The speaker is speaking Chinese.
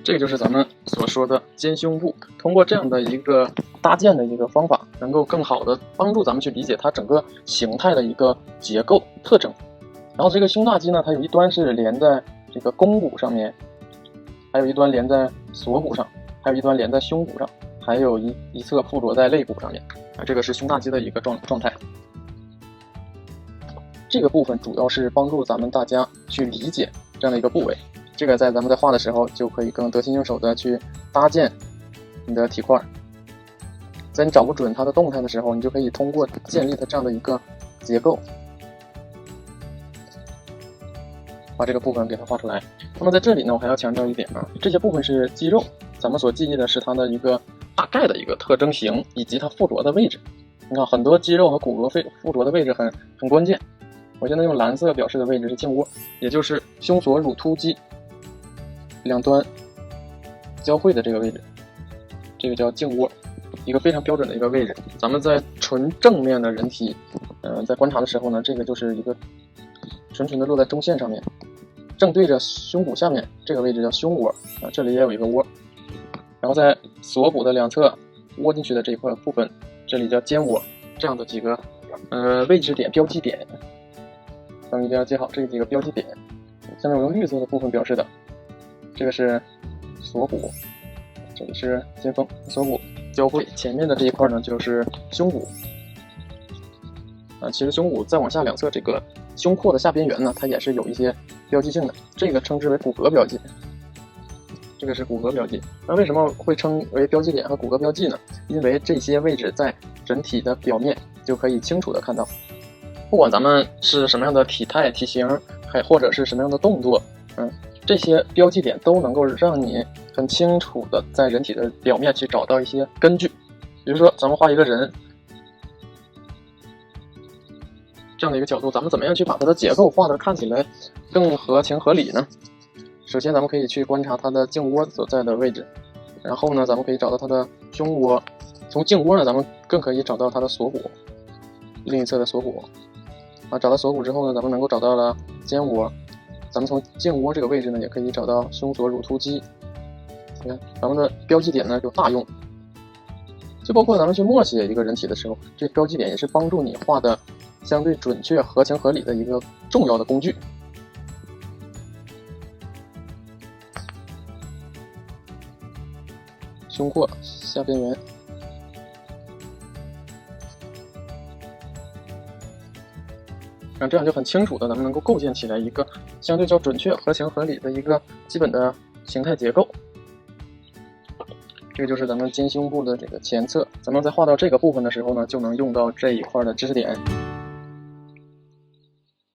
这个就是咱们所说的肩胸部。通过这样的一个搭建的一个方法，能够更好的帮助咱们去理解它整个形态的一个结构特征。然后这个胸大肌呢，它有一端是连在这个肱骨上面，还有一端连在锁骨上，还有一端连在胸骨上，还有一侧附着在肋骨上面。这个是胸大肌的一个状态。这个部分主要是帮助咱们大家去理解这样的一个部位。这个在咱们在画的时候就可以更得心应手的去搭建你的体块。在你找不准它的动态的时候，你就可以通过建立它这样的一个结构，把这个部分给它画出来。那么在这里呢，我还要强调一点啊，这些部分是肌肉，咱们所记忆的是它的一个大概的一个特征型以及它附着的位置。你看很多肌肉和骨骼附着的位置很关键。我现在用蓝色表示的位置是颈窝，也就是胸锁乳突肌两端交汇的这个位置，这个叫颈窝，一个非常标准的一个位置。咱们在纯正面的人体，在观察的时候呢，这个就是一个纯纯的落在中线上面，正对着胸骨下面这个位置叫胸窝啊，这里也有一个窝。然后在锁骨的两侧窝进去的这一块部分，这里叫肩窝。这样的几个位置点、标记点，咱们一定要记好这几个标记点。下面我用绿色的部分表示的，这个是锁骨，这里是肩峰，锁骨交汇前面的这一块呢就是胸骨。其实胸骨再往下两侧这个胸廓的下边缘呢，它也是有一些标记性的，这个称之为骨骼标记。这个是骨骼标记。那为什么会称为标记点和骨骼标记呢？因为这些位置在人体的表面就可以清楚的看到。不管咱们是什么样的体态、体型，还或者是什么样的动作，这些标记点都能够让你很清楚的在人体的表面去找到一些根据。比如说咱们画一个人这样的一个角度，咱们怎么样去把它的结构画得看起来更合情合理呢？首先咱们可以去观察它的颈窝所在的位置，然后呢咱们可以找到它的胸窝，从颈窝呢咱们更可以找到它的锁骨，另一侧的锁骨找到锁骨之后呢，咱们能够找到了肩窝。咱们从颈窝这个位置呢也可以找到胸锁乳突肌。你看咱们的标记点呢有大用，就包括咱们去默写一个人体的时候，这标记点也是帮助你画的相对准确、合情合理的一个重要的工具。胸廓下边缘，这样就很清楚的咱们能够构建起来一个相对较准确、合情合理的一个基本的形态结构。这个就是咱们肩胸部的这个前侧，咱们在画到这个部分的时候呢，就能用到这一块的知识点。